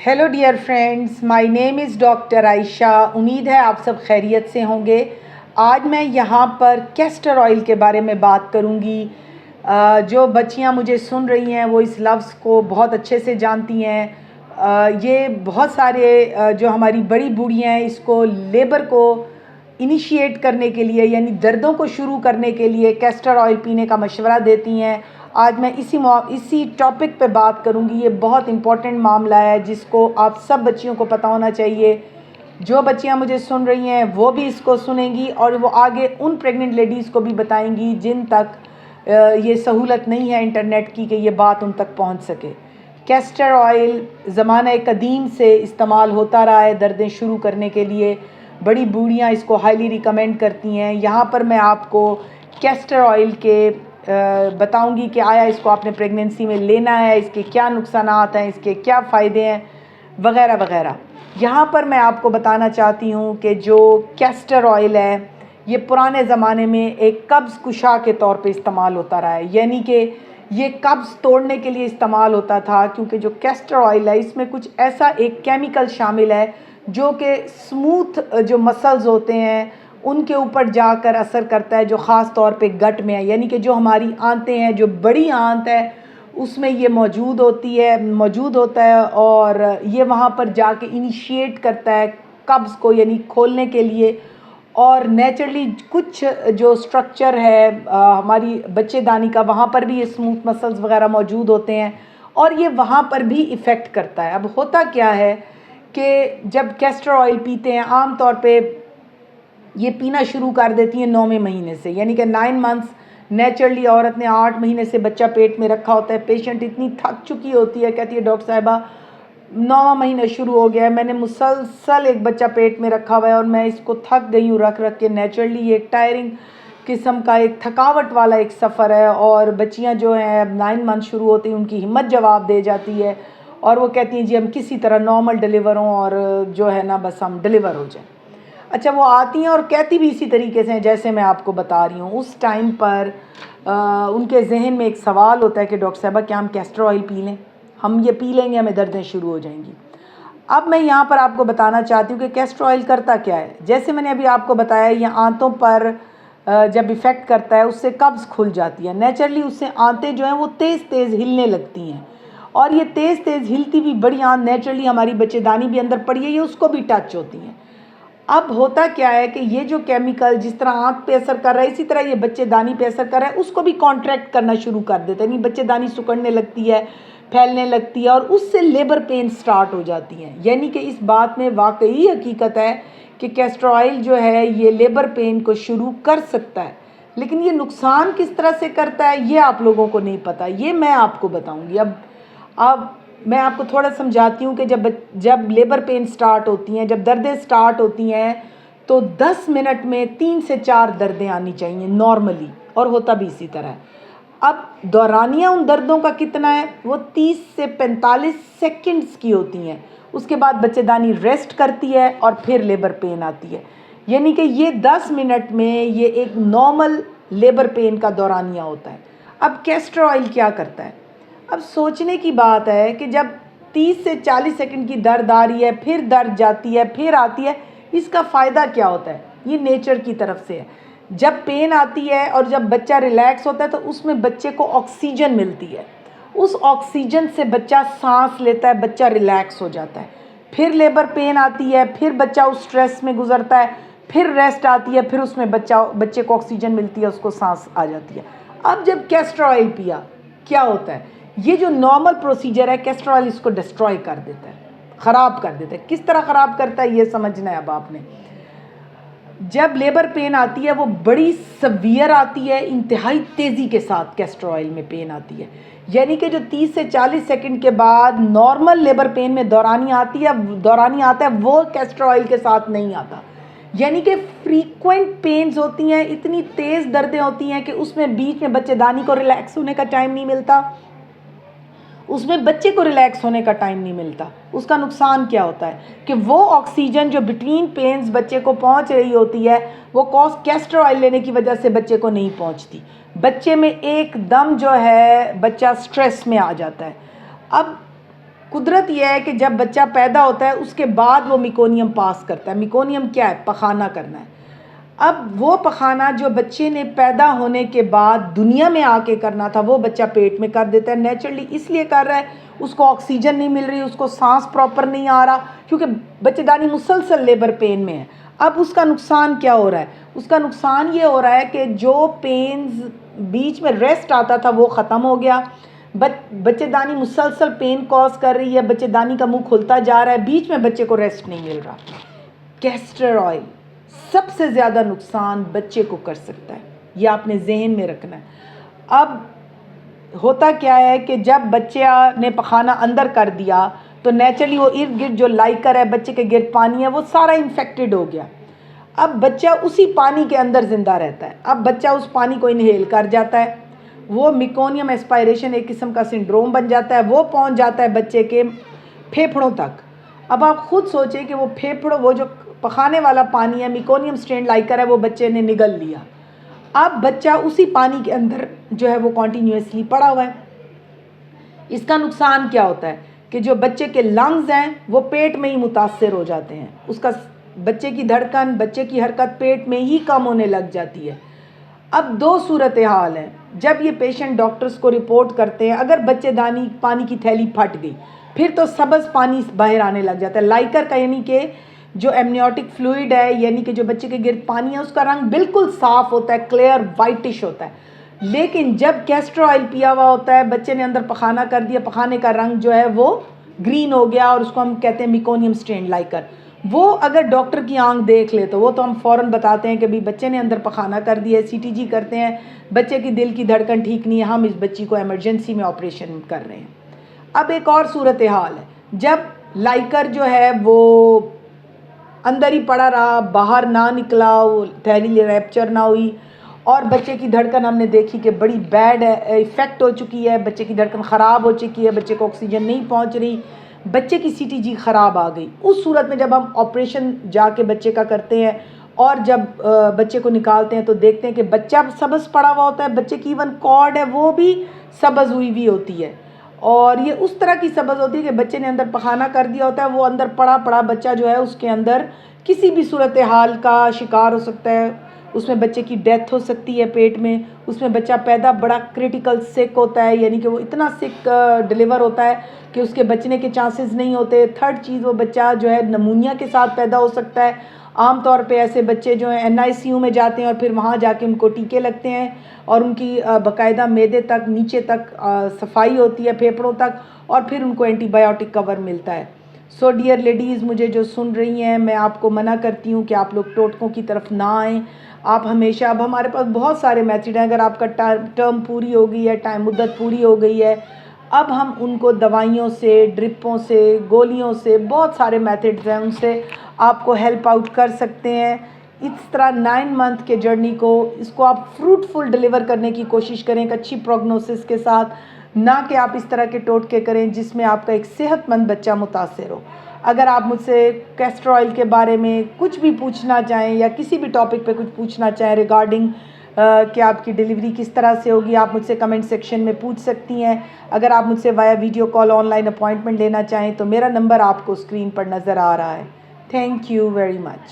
Hello dear friends, my name is doctor Ayesha. امید ہے آپ سب خیریت سے ہوں گے۔ آج میں یہاں پر کیسٹر آئل کے بارے میں بات کروں گی۔ جو بچیاں مجھے سن رہی ہیں وہ اس لفظ کو بہت اچھے سے جانتی ہیں۔ یہ بہت سارے جو ہماری بڑی بوڑھیاں ہیں اس کو لیبر کو انیشیٹ کرنے کے لیے، یعنی دردوں کو شروع کرنے کے لیے کیسٹر آئل پینے کا مشورہ دیتی ہیں۔ آج میں اسی ٹاپک پہ بات کروں گی۔ یہ بہت امپورٹنٹ معاملہ ہے جس کو آپ سب بچیوں کو پتہ ہونا چاہیے۔ جو بچیاں مجھے سن رہی ہیں وہ بھی اس کو سنیں گی اور وہ آگے ان پریگننٹ لیڈیز کو بھی بتائیں گی جن تک یہ سہولت نہیں ہے انٹرنیٹ کی کہ یہ بات ان تک پہنچ سکے۔ کیسٹر آئل زمانہ قدیم سے استعمال ہوتا رہا ہے دردیں شروع کرنے کے لیے۔ بڑی بوڑھیاں اس کو ہائیلی ریکمینڈ کرتی ہیں۔ یہاں پر میں آپ کو کیسٹر آئل کے بتاؤں گی کہ آیا اس کو آپ نے پریگننسی میں لینا ہے، اس کے کیا نقصانات ہیں، اس کے کیا فائدے ہیں وغیرہ وغیرہ۔ یہاں پر میں آپ کو بتانا چاہتی ہوں کہ جو کیسٹر آئل ہے یہ پرانے زمانے میں ایک قبض کشا کے طور پہ استعمال ہوتا رہا ہے، یعنی کہ یہ قبض توڑنے کے لیے استعمال ہوتا تھا، کیونکہ جو کیسٹر آئل ہے اس میں کچھ ایسا ایک کیمیکل شامل ہے جو کہ سموتھ جو مسلز ہوتے ہیں ان کے اوپر جا کر اثر کرتا ہے، جو خاص طور پہ گٹ میں ہے، یعنی کہ جو ہماری آنتیں ہیں، جو بڑی آنت ہے اس میں یہ موجود ہوتا ہے اور یہ وہاں پر جا کے انیشیٹ کرتا ہے قبض کو، یعنی کھولنے کے لیے۔ اور نیچرلی کچھ جو سٹرکچر ہے ہماری بچے دانی کا، وہاں پر بھی یہ سموتھ مسلز وغیرہ موجود ہوتے ہیں اور یہ وہاں پر بھی ایفیکٹ کرتا ہے۔ اب ہوتا کیا ہے کہ جب کیسٹر آئل پیتے ہیں عام طور پہ یہ پینا شروع کر دیتی ہیں 9ویں مہینے سے، یعنی کہ 9 months نیچرلی عورت نے 8 مہینے سے بچہ پیٹ میں رکھا ہوتا ہے۔ پیشنٹ اتنی تھک چکی ہوتی ہے، کہتی ہے ڈاکٹر صاحبہ 9واں مہینہ شروع ہو گیا ہے، میں نے مسلسل ایک بچہ پیٹ میں رکھا ہوا ہے اور میں اس کو تھک گئی ہوں رکھ کے۔ نیچرلی یہ ایک ٹائرنگ قسم کا ایک تھکاوٹ والا ایک سفر ہے اور بچیاں جو ہیں اب 9 months شروع ہوتی ہیں ان کی ہمت جواب دے جاتی ہے اور وہ کہتی ہیں جی ہم کسی طرح نارمل ڈیلیور ہوں اور جو ہے نا بس ہم ڈیلیور ہو جائیں۔ اچھا، وہ آتی ہیں اور کہتی بھی اسی طریقے سے ہیں جیسے میں آپ کو بتا رہی ہوں۔ اس ٹائم پر ان کے ذہن میں ایک سوال ہوتا ہے کہ ڈاکٹر صاحبہ کیا ہم کیسٹر آئل پی لیں؟ ہم یہ پی لیں گے ہمیں دردیں شروع ہو جائیں گی۔ اب میں یہاں پر آپ کو بتانا چاہتی ہوں کہ کیسٹر آئل کرتا کیا ہے۔ جیسے میں نے ابھی آپ کو بتایا یہ آنتوں پر جب ایفیکٹ کرتا ہے اس سے قبض کھل جاتی ہے، نیچرلی اس سے آنتیں جو ہیں وہ تیز تیز ہلنے لگتی ہیں اور یہ تیز تیز ہلتی بھی بڑی آنت نیچرلی ہماری بچے دانی بھی اندر پڑی ہے، یہ اس کو بھی ٹچ ہوتی ہیں۔ اب ہوتا کیا ہے کہ یہ جو کیمیکل جس طرح آنکھ پہ اثر کر رہا ہے اسی طرح یہ بچے دانی پہ اثر کر رہا ہے، اس کو بھی کانٹریکٹ کرنا شروع کر دیتا ہے، یعنی بچے دانی سکڑنے لگتی ہے، پھیلنے لگتی ہے اور اس سے لیبر پین سٹارٹ ہو جاتی ہیں۔ یعنی کہ اس بات میں واقعی حقیقت ہے کہ کیسٹر آئل جو ہے یہ لیبر پین کو شروع کر سکتا ہے، لیکن یہ نقصان کس طرح سے کرتا ہے یہ آپ لوگوں کو نہیں پتہ، یہ میں آپ کو بتاؤں گی۔ اب میں آپ کو تھوڑا سمجھاتی ہوں کہ جب لیبر پین سٹارٹ ہوتی ہیں، جب دردیں سٹارٹ ہوتی ہیں تو 10 منٹ میں 3 سے 4 دردیں آنی چاہیے نارملی، اور ہوتا بھی اسی طرح ہے۔ اب دورانیہ ان دردوں کا کتنا ہے؟ وہ 30 سے 45 سیکنڈز کی ہوتی ہیں، اس کے بعد بچے دانی ریسٹ کرتی ہے اور پھر لیبر پین آتی ہے، یعنی کہ یہ 10 منٹ میں یہ ایک نارمل لیبر پین کا دورانیہ ہوتا ہے۔ اب کیسٹر آئل کیا کرتا ہے؟ اب سوچنے کی بات ہے کہ جب 30 سے 40 سیکنڈ کی درد آ رہی ہے، پھر درد جاتی ہے، پھر آتی ہے، اس کا فائدہ کیا ہوتا ہے؟ یہ نیچر کی طرف سے ہے۔ جب پین آتی ہے اور جب بچہ ریلیکس ہوتا ہے تو اس میں بچے کو آکسیجن ملتی ہے، اس آکسیجن سے بچہ سانس لیتا ہے، بچہ ریلیکس ہو جاتا ہے۔ پھر لیبر پین آتی ہے، پھر بچہ اس سٹریس میں گزرتا ہے، پھر ریسٹ آتی ہے، پھر اس میں بچے کو آکسیجن ملتی ہے، اس کو سانس آ جاتی ہے۔ اب جب کیسٹر آئل پیا کیا ہوتا ہے؟ یہ جو نارمل پروسیجر ہے کیسٹر آئل اس کو ڈسٹروائے کر دیتا ہے، خراب کر دیتا ہے۔ کس طرح خراب کرتا ہے یہ سمجھنا ہے اب آپ نے۔ جب لیبر پین آتی ہے وہ بڑی سویئر آتی ہے، انتہائی تیزی کے ساتھ کیسٹر آئل میں پین آتی ہے، یعنی کہ جو 30 سے 40 سیکنڈ کے بعد نارمل لیبر پین میں دورانی آتا ہے وہ کیسٹر آئل کے ساتھ نہیں آتا، یعنی کہ فریکوینٹ پینز ہوتی ہیں، اتنی تیز دردیں ہوتی ہیں کہ اس میں بیچ میں بچے دانی کو ریلیکس ہونے کا ٹائم نہیں ملتا، اس میں بچے کو ریلیکس ہونے کا ٹائم نہیں ملتا۔ اس کا نقصان کیا ہوتا ہے کہ وہ آکسیجن جو بٹوین پینز بچے کو پہنچ رہی ہوتی ہے وہ کیسٹر آئل لینے کی وجہ سے بچے کو نہیں پہنچتی، بچے میں ایک دم جو ہے بچہ سٹریس میں آ جاتا ہے۔ اب قدرت یہ ہے کہ جب بچہ پیدا ہوتا ہے اس کے بعد وہ میکونیم پاس کرتا ہے. میکونیم کیا ہے؟ پخانہ کرنا ہے. اب وہ پخانہ جو بچے نے پیدا ہونے کے بعد دنیا میں آ کے کرنا تھا وہ بچہ پیٹ میں کر دیتا ہے. نیچرلی اس لیے کر رہا ہے، اس کو آکسیجن نہیں مل رہی، اس کو سانس پراپر نہیں آ رہا، کیونکہ بچے دانی مسلسل لیبر پین میں ہے. اب اس کا نقصان کیا ہو رہا ہے؟ اس کا نقصان یہ ہو رہا ہے کہ جو پینز بیچ میں ریسٹ آتا تھا وہ ختم ہو گیا. بچے دانی مسلسل پین کاز کر رہی ہے، بچے دانی کا منہ کھلتا جا رہا ہے، بیچ میں بچے کو ریسٹ نہیں مل رہا. کیسٹر آئل سب سے زیادہ نقصان بچے کو کر سکتا ہے، یہ آپ نے ذہن میں رکھنا ہے. اب ہوتا کیا ہے کہ جب بچہ نے پخانہ اندر کر دیا تو نیچرلی وہ ارد گرد جو لائکر ہے، بچے کے گرد پانی ہے، وہ سارا انفیکٹڈ ہو گیا. اب بچہ اسی پانی کے اندر زندہ رہتا ہے. اب بچہ اس پانی کو انہیل کر جاتا ہے، وہ میکونیم ایسپائریشن ایک قسم کا سنڈروم بن جاتا ہے، وہ پہنچ جاتا ہے بچے کے پھیپھڑوں تک. اب آپ خود سوچیں کہ وہ پھیپھڑ، وہ جو پخانے والا پانی ہے، میکونیم سٹرین لائکر ہے، وہ بچے نے نگل لیا. اب بچہ اسی پانی کے اندر جو ہے وہ کنٹینیوسلی پڑا ہوا ہے. اس کا نقصان کیا ہوتا ہے کہ جو بچے کے لنگز ہیں وہ پیٹ میں ہی متاثر ہو جاتے ہیں. اس کا بچے کی دھڑکن، بچے کی حرکت پیٹ میں ہی کم ہونے لگ جاتی ہے. اب دو صورتحال ہیں جب یہ پیشنٹ ڈاکٹرز کو رپورٹ کرتے ہیں. اگر بچے دانی پانی کی تھیلی پھٹ گئی پھر تو سبز پانی باہر آنے لگ جاتا ہے. لائکر کا یعنی کہ جو ایمنیوٹک فلوئڈ ہے، یعنی کہ جو بچے کے گرد پانی ہے، اس کا رنگ بالکل صاف ہوتا ہے، کلیئر وائٹش ہوتا ہے. لیکن جب کیسٹر آئل پیا ہوا ہوتا ہے، بچے نے اندر پخانہ کر دیا، پخانے کا رنگ جو ہے وہ گرین ہو گیا، اور اس کو ہم کہتے ہیں میکونیم سٹرین لائکر. وہ اگر ڈاکٹر کی آنکھ دیکھ لے تو وہ تو ہم فوراً بتاتے ہیں کہ بھی بچے نے اندر پخانہ کر دیا ہے، CTG کرتے ہیں، بچے کی دل کی دھڑکن ٹھیک نہیں ہے، ہم اس بچی کو ایمرجنسی میں آپریشن کر رہے ہیں. اب ایک اور صورتحال ہے جب لائکر جو ہے وہ اندر ہی پڑا رہا، باہر نہ نکلا، وہ تھیلی ریپچر نہ ہوئی، اور بچے کی دھڑکن ہم نے دیکھی کہ بڑی بیڈ افیکٹ ہو چکی ہے، بچے کی دھڑکن خراب ہو چکی ہے، بچے کو آکسیجن نہیں پہنچ رہی، بچے کی CTG خراب آ گئی. اس صورت میں جب ہم آپریشن جا کے بچے کا کرتے ہیں اور جب بچے کو نکالتے ہیں تو دیکھتے ہیں کہ بچہ سبز پڑا ہوا ہوتا ہے، بچے کی ایون کارڈ ہے وہ بھی سبز ہوئی ہوئی ہوتی ہے. اور یہ اس طرح کی سبز ہوتی ہے کہ بچے نے اندر پخانہ کر دیا ہوتا ہے، وہ اندر پڑا پڑا بچہ جو ہے اس کے اندر کسی بھی صورتحال کا شکار ہو سکتا ہے. اس میں بچے کی ڈیتھ ہو سکتی ہے پیٹ میں. اس میں بچہ پیدا بڑا کریٹیکل سک ہوتا ہے، یعنی کہ وہ اتنا سک ڈیلیور ہوتا ہے کہ اس کے بچنے کے چانسز نہیں ہوتے. تھرڈ چیز، وہ بچہ جو ہے نمونیا کے ساتھ پیدا ہو سکتا ہے. عام طور پہ ایسے بچے جو ہیں NICU میں جاتے ہیں اور پھر وہاں جا کے ان کو ٹیکے لگتے ہیں اور ان کی باقاعدہ معدے تک نیچے تک صفائی ہوتی ہے، پھیپھڑوں تک، اور پھر ان کو اینٹی بایوٹک کور ملتا ہے. سو ڈیئر لیڈیز، مجھے جو سن رہی ہیں، میں آپ کو منع کرتی ہوں کہ آپ لوگ ٹوٹکوں کی طرف نہ آئیں. آپ ہمیشہ، اب ہمارے پاس بہت سارے میتھڈ ہیں. اگر آپ کا ٹرم پوری ہو گئی ہے، مدت پوری ہو گئی ہے، اب ہم ان کو دوائیوں سے، ڈرپوں سے، گولیوں سے، بہت سارے میتھڈز ہیں، ان سے آپ کو ہیلپ آؤٹ کر سکتے ہیں. اس طرح 9 منتھ کے جرنی کو، اس کو آپ فروٹفل ڈیلیور کرنے کی کوشش کریں ایک اچھی پروگنوسس کے ساتھ، نہ کہ آپ اس طرح کے ٹوٹکے کریں جس میں آپ کا ایک صحت مند بچہ متاثر ہو. اگر آپ مجھ سے کیسٹر آئل کے بارے میں کچھ بھی پوچھنا چاہیں یا کسی بھی ٹاپک پہ کچھ پوچھنا چاہیں ریگارڈنگ کہ آپ کی ڈیلیوری کس طرح سے ہوگی، آپ مجھ سے کمنٹ سیکشن میں پوچھ سکتی ہیں. اگر آپ مجھ سے via video call online appointment لینا چاہیں تو میرا نمبر آپ کو اسکرین پر نظر آ رہا ہے. Thank you very much.